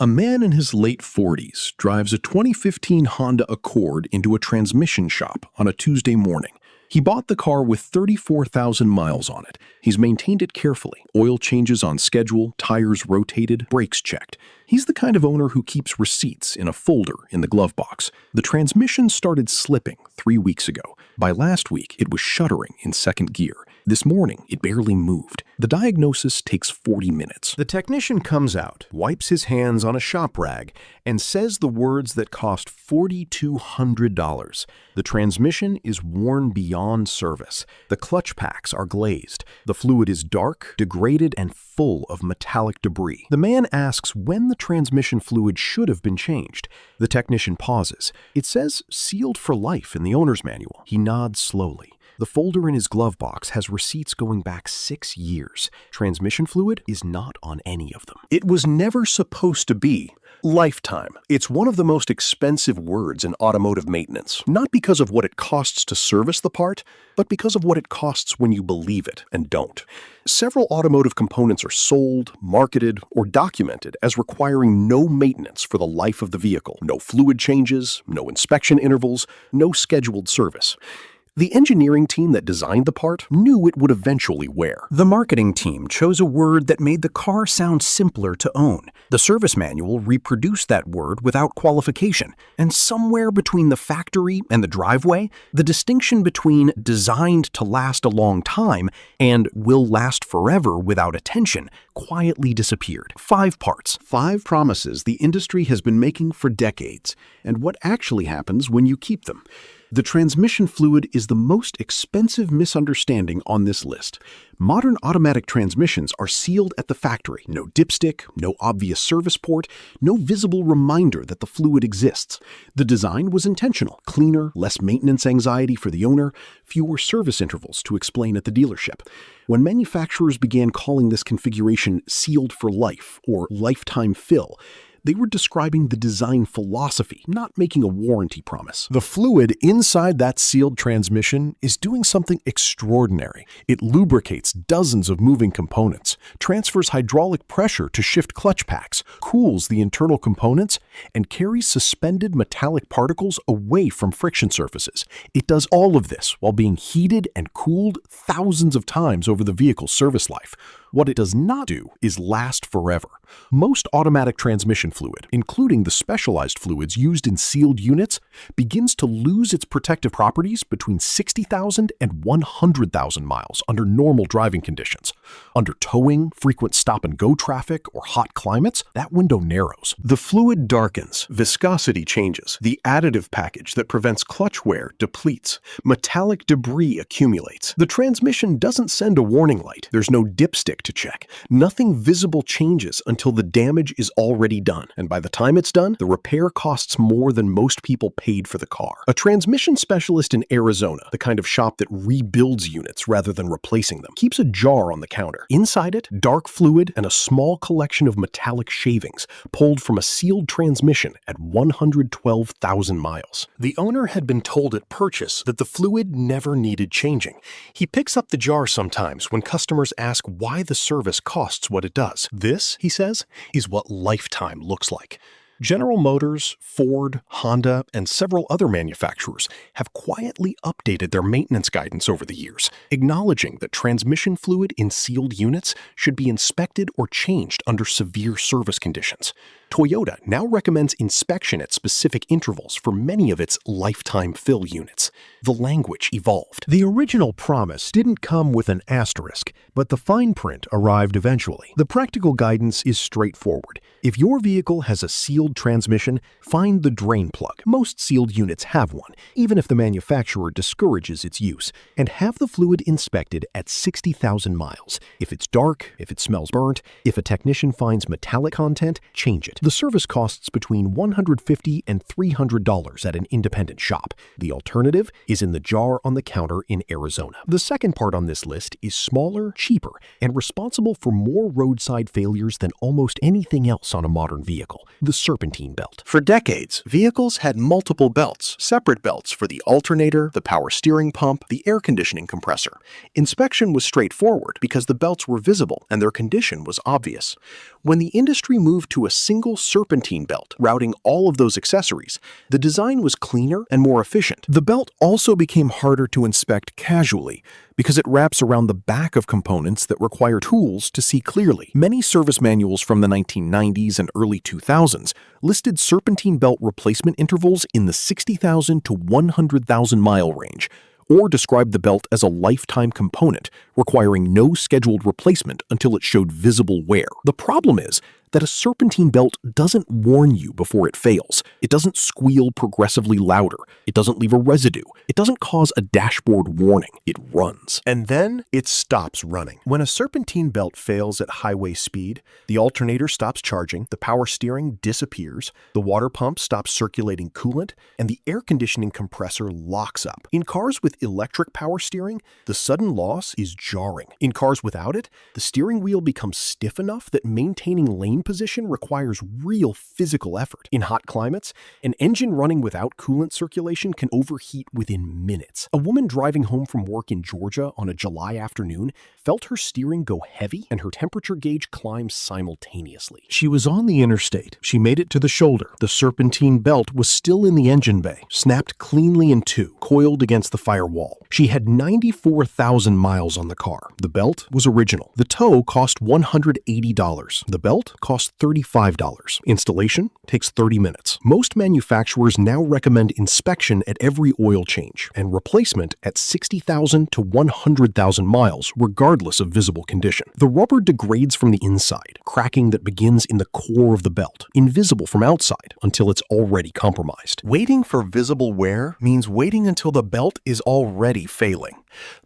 A man in his late 40s drives a 2015 Honda Accord into a transmission shop on a Tuesday morning. He bought the car with 34,000 miles on it. He's maintained it carefully, oil changes on schedule, tires rotated, brakes checked. He's the kind of owner who keeps receipts in a folder in the glove box. The transmission started slipping 3 weeks ago. By last week, it was shuddering in second gear. This morning, it barely moved. The diagnosis takes 40 minutes. The technician comes out, wipes his hands on a shop rag, and says the words that cost $4,200. The transmission is worn beyond service. The clutch packs are glazed. The fluid is dark, degraded, and full of metallic debris. The man asks when the transmission fluid should have been changed. The technician pauses. It says sealed for life in the owner's manual. He nods slowly. The folder in his glove box has receipts going back 6 years. Transmission fluid is not on any of them. It was never supposed to be. Lifetime. It's one of the most expensive words in automotive maintenance, not because of what it costs to service the part, but because of what it costs when you believe it and don't. Several automotive components are sold, marketed, or documented as requiring no maintenance for the life of the vehicle. No fluid changes, no inspection intervals, no scheduled service. The engineering team that designed the part knew it would eventually wear. The marketing team chose a word that made the car sound simpler to own. The service manual reproduced that word without qualification. And somewhere between the factory and the driveway, the distinction between designed to last a long time and will last forever without attention quietly disappeared. 5 parts. 5 promises the industry has been making for decades, and what actually happens when you keep them. The transmission fluid is the most expensive misunderstanding on this list. Modern automatic transmissions are sealed at the factory. No dipstick, no obvious service port, no visible reminder that the fluid exists. The design was intentional. Cleaner, less maintenance anxiety for the owner, fewer service intervals to explain at the dealership. When manufacturers began calling this configuration sealed for life or lifetime fill, they were describing the design philosophy, not making a warranty promise. The fluid inside that sealed transmission is doing something extraordinary. It lubricates dozens of moving components, transfers hydraulic pressure to shift clutch packs, cools the internal components, and carries suspended metallic particles away from friction surfaces. It does all of this while being heated and cooled thousands of times over the vehicle's service life. What it does not do is last forever. Most automatic transmission fluid, including the specialized fluids used in sealed units, begins to lose its protective properties between 60,000 and 100,000 miles under normal driving conditions. Under towing, frequent stop-and-go traffic, or hot climates, that window narrows. The fluid darkens, viscosity changes, the additive package that prevents clutch wear depletes, metallic debris accumulates. The transmission doesn't send a warning light. There's no dipstick to check. Nothing visible changes until the damage is already done, and by the time it's done, the repair costs more than most people paid for the car. A transmission specialist in Arizona, the kind of shop that rebuilds units rather than replacing them, keeps a jar on the counter. Inside it, dark fluid and a small collection of metallic shavings pulled from a sealed transmission at 112,000 miles. The owner had been told at purchase that the fluid never needed changing. He picks up the jar sometimes when customers ask why the service costs what it does. This, he says, is what lifetime looks like. General Motors, Ford, Honda, and several other manufacturers have quietly updated their maintenance guidance over the years, acknowledging that transmission fluid in sealed units should be inspected or changed under severe service conditions. Toyota now recommends inspection at specific intervals for many of its lifetime fill units. The language evolved. The original promise didn't come with an asterisk, but the fine print arrived eventually. The practical guidance is straightforward. If your vehicle has a sealed transmission, find the drain plug. Most sealed units have one, even if the manufacturer discourages its use, and have the fluid inspected at 60,000 miles. If it's dark, if it smells burnt, if a technician finds metallic content, change it. The service costs between $150 and $300 at an independent shop. The alternative is in the jar on the counter in Arizona. The second part on this list is smaller, cheaper, and responsible for more roadside failures than almost anything else on a modern vehicle: the Serpentine belt. For decades, vehicles had multiple belts, separate belts for the alternator, the power steering pump, the air conditioning compressor. Inspection was straightforward because the belts were visible and their condition was obvious. When the industry moved to a single single serpentine belt, routing all of those accessories. The design was cleaner and more efficient. The belt also became harder to inspect casually because it wraps around the back of components that require tools to see clearly. Many service manuals from the 1990s and early 2000s listed serpentine belt replacement intervals in the 60,000 to 100,000 mile range, or described the belt as a lifetime component, requiring no scheduled replacement until it showed visible wear. The problem is that a serpentine belt doesn't warn you before it fails. It doesn't squeal progressively louder. It doesn't leave a residue. It doesn't cause a dashboard warning. It runs. And then it stops running. When a serpentine belt fails at highway speed, the alternator stops charging, the power steering disappears, the water pump stops circulating coolant, and the air conditioning compressor locks up. In cars with electric power steering, the sudden loss is jarring. In cars without it, the steering wheel becomes stiff enough that maintaining lane position requires real physical effort. In hot climates, an engine running without coolant circulation can overheat within minutes. A woman driving home from work in Georgia on a July afternoon felt her steering go heavy and her temperature gauge climb simultaneously. She was on the interstate. She made it to the shoulder. The serpentine belt was still in the engine bay, snapped cleanly in two, coiled against the firewall. She had 94,000 miles on the car. The belt was original. The tow cost $180. The belt cost $35. Installation takes 30 minutes. Most manufacturers now recommend inspection at every oil change and replacement at 60,000 to 100,000 miles, regardless of visible condition. The rubber degrades from the inside, cracking that begins in the core of the belt, invisible from outside until it's already compromised. Waiting for visible wear means waiting until the belt is already failing.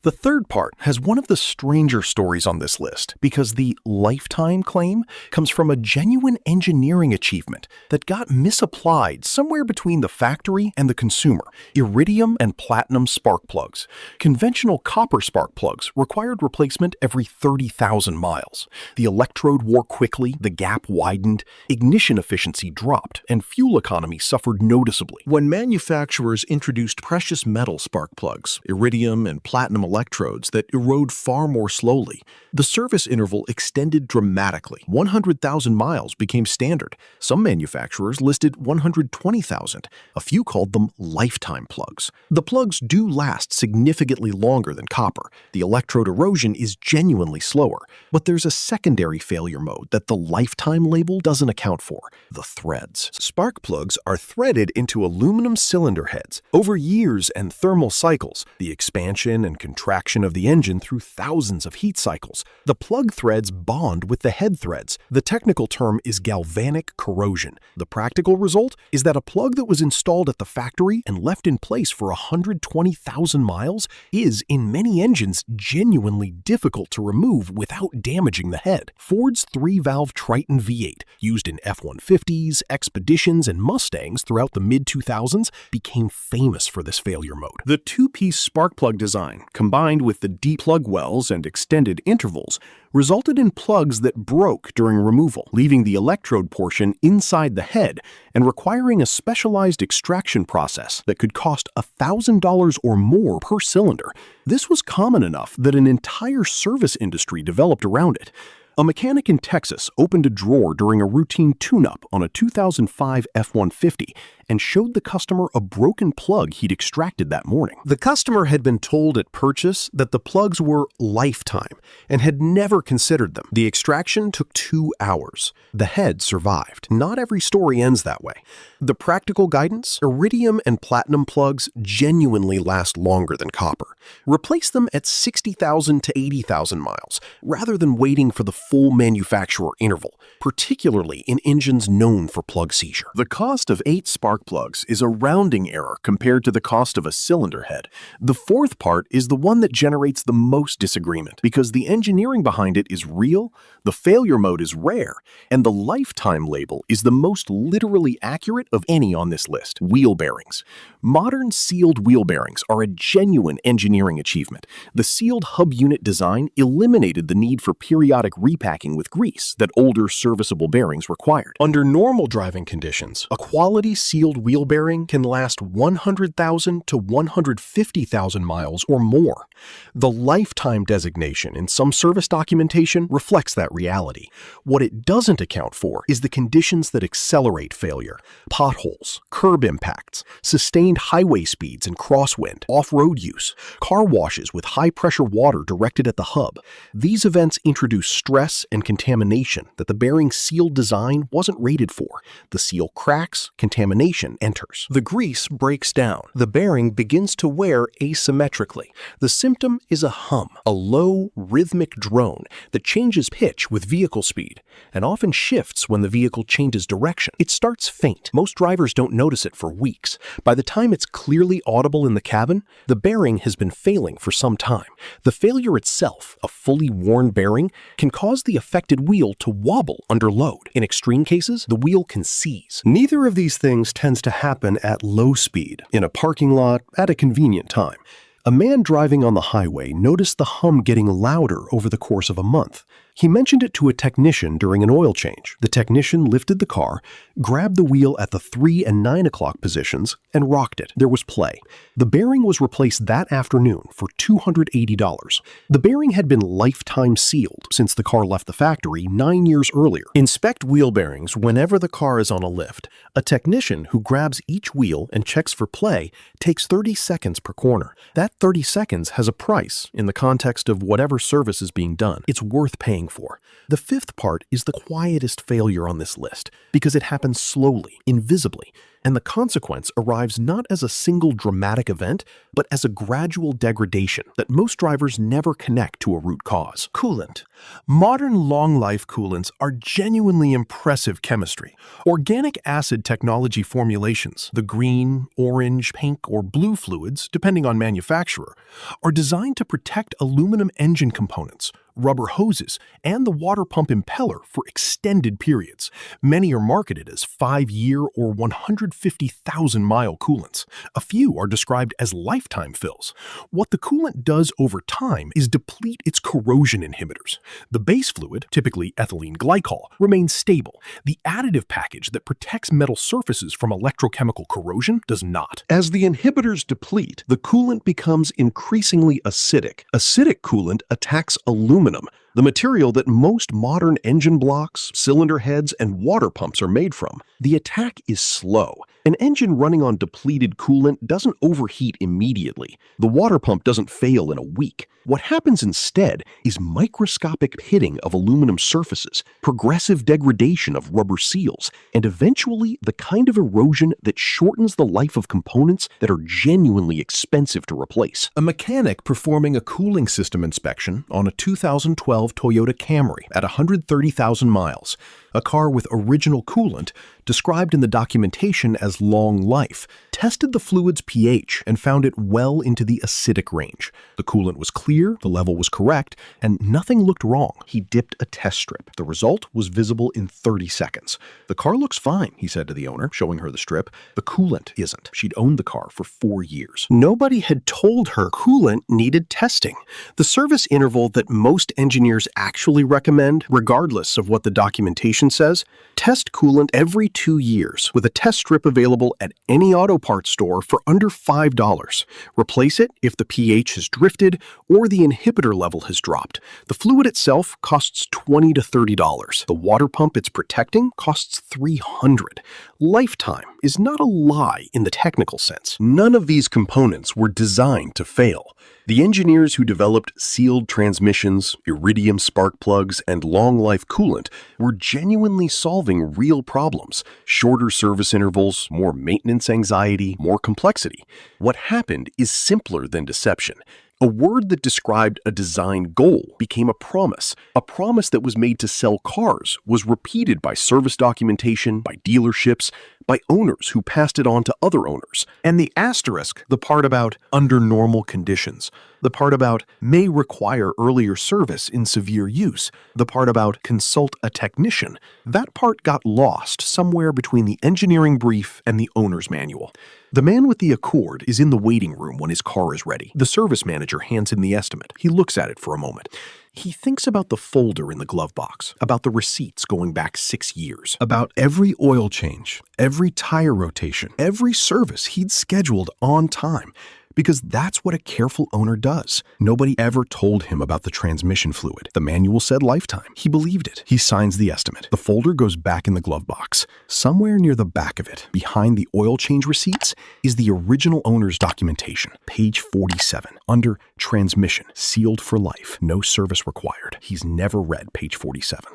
The third part has one of the stranger stories on this list because the lifetime claim comes from a genuine engineering achievement that got misapplied somewhere between the factory and the consumer: iridium and platinum spark plugs. Conventional copper spark plugs required replacement every 30,000 miles. The electrode wore quickly, the gap widened, ignition efficiency dropped, and fuel economy suffered noticeably. When manufacturers introduced precious metal spark plugs, iridium and platinum electrodes that erode far more slowly, the service interval extended dramatically. 100,000 miles became standard. Some manufacturers listed 120,000. A few called them lifetime plugs. The plugs do last significantly longer than copper. The electrode erosion is genuinely slower, but there's a secondary failure mode that the lifetime label doesn't account for: the threads. Spark plugs are threaded into aluminum cylinder heads. Over years and thermal cycles, the expansion and contraction of the engine through thousands of heat cycles, the plug threads bond with the head threads. The technical term is galvanic corrosion. The practical result is that a plug that was installed at the factory and left in place for 120,000 miles is, in many engines, genuinely difficult to remove without damaging the head. Ford's 3-valve Triton V8, used in F-150s, Expeditions, and Mustangs throughout the mid-2000s, became famous for this failure mode. The two-piece spark plug design, combined with the deep plug wells and extended intervals, resulted in plugs that broke during removal, leaving the electrode portion inside the head and requiring a specialized extraction process that could cost $1,000 or more per cylinder. This was common enough that an entire service industry developed around it. A mechanic in Texas opened a drawer during a routine tune-up on a 2005 F-150 and showed the customer a broken plug he'd extracted that morning. The customer had been told at purchase that the plugs were lifetime and had never considered them. The extraction took 2 hours. The head survived. Not every story ends that way. The practical guidance: iridium and platinum plugs genuinely last longer than copper. Replace them at 60,000 to 80,000 miles, rather than waiting for the full manufacturer interval, particularly in engines known for plug seizure. The cost of 8 spark plugs is a rounding error compared to the cost of a cylinder head. The fourth part is the one that generates the most disagreement because the engineering behind it is real, the failure mode is rare, and the lifetime label is the most literally accurate of any on this list: wheel bearings. Modern sealed wheel bearings are a genuine engineering achievement. The sealed hub unit design eliminated the need for periodic repacking with grease that older serviceable bearings required. Under normal driving conditions, a quality sealed sealed wheel bearing can last 100,000 to 150,000 miles or more. The lifetime designation in some service documentation reflects that reality. What it doesn't account for is the conditions that accelerate failure: potholes, curb impacts, sustained highway speeds and crosswind, off-road use, car washes with high-pressure water directed at the hub. These events introduce stress and contamination that the bearing's sealed design wasn't rated for. The seal cracks, contamination enters. The grease breaks down. The bearing begins to wear asymmetrically. The symptom is a hum, a low, rhythmic drone that changes pitch with vehicle speed and often shifts when the vehicle changes direction. It starts faint. Most drivers don't notice it for weeks. By the time it's clearly audible in the cabin, the bearing has been failing for some time. The failure itself, a fully worn bearing, can cause the affected wheel to wobble under load. In extreme cases, the wheel can seize. Neither of these things tends to happen at low speed, in a parking lot, at a convenient time. A man driving on the highway noticed the hum getting louder over the course of a month. He mentioned it to a technician during an oil change. The technician lifted the car, grabbed the wheel at the 3 and 9 o'clock positions, and rocked it. There was play. The bearing was replaced that afternoon for $280. The bearing had been lifetime sealed since the car left the factory 9 years earlier. Inspect wheel bearings whenever the car is on a lift. A technician who grabs each wheel and checks for play takes 30 seconds per corner. That 30 seconds has a price in the context of whatever service is being done. It's worth paying for. The fifth part is the quietest failure on this list because it happens slowly, invisibly, and the consequence arrives not as a single dramatic event, but as a gradual degradation that most drivers never connect to a root cause. Coolant. Modern long-life coolants are genuinely impressive chemistry. Organic acid technology formulations, the green, orange, pink, or blue fluids, depending on manufacturer, are designed to protect aluminum engine components, rubber hoses, and the water pump impeller for extended periods. Many are marketed as 5-year or 150,000-mile coolants. A few are described as lifetime fills. What the coolant does over time is deplete its corrosion inhibitors. The base fluid, typically ethylene glycol, remains stable. The additive package that protects metal surfaces from electrochemical corrosion does not. As the inhibitors deplete, the coolant becomes increasingly acidic. Acidic coolant attacks aluminum, the material that most modern engine blocks, cylinder heads, and water pumps are made from. The attack is slow. An engine running on depleted coolant doesn't overheat immediately. The water pump doesn't fail in a week. What happens instead is microscopic pitting of aluminum surfaces, progressive degradation of rubber seals, and eventually the kind of erosion that shortens the life of components that are genuinely expensive to replace. A mechanic performing a cooling system inspection on a 2012 Toyota Camry at 130,000 miles, a car with original coolant, described in the documentation as long life, tested the fluid's pH and found it well into the acidic range. The coolant was clear, the level was correct, and nothing looked wrong. He dipped a test strip. The result was visible in 30 seconds. "The car looks fine," he said to the owner, showing her the strip. "The coolant isn't." She'd owned the car for 4 years. Nobody had told her coolant needed testing. The service interval that most engineers actually recommend, regardless of what the documentation says, test coolant every 2 years with a test strip available at any auto parts store for under $5. Replace it if the pH has drifted or the inhibitor level has dropped. The fluid itself costs $20 to $30. The water pump it's protecting costs $300. Lifetime is not a lie in the technical sense. None of these components were designed to fail. The engineers who developed sealed transmissions, Iridium spark plugs, and long-life coolant were genuinely solving real problems: shorter service intervals, more maintenance anxiety, more complexity. What happened is simpler than deception. A word that described a design goal became a promise. A promise that was made to sell cars was repeated by service documentation, by dealerships, by owners who passed it on to other owners. And the asterisk, the part about under normal conditions, the part about may require earlier service in severe use, the part about consult a technician, that part got lost somewhere between the engineering brief and the owner's manual. The man with the Accord is in the waiting room when his car is ready. The service manager hands him the estimate. He looks at it for a moment. He thinks about the folder in the glove box, about the receipts going back 6 years, about every oil change, every tire rotation, every service he'd scheduled on time. Because that's what a careful owner does. Nobody ever told him about the transmission fluid. The manual said lifetime. He believed it. He signs the estimate. The folder goes back in the glove box. Somewhere near the back of it, behind the oil change receipts, is the original owner's documentation, page 47, under transmission, sealed for life, no service required. He's never read page 47.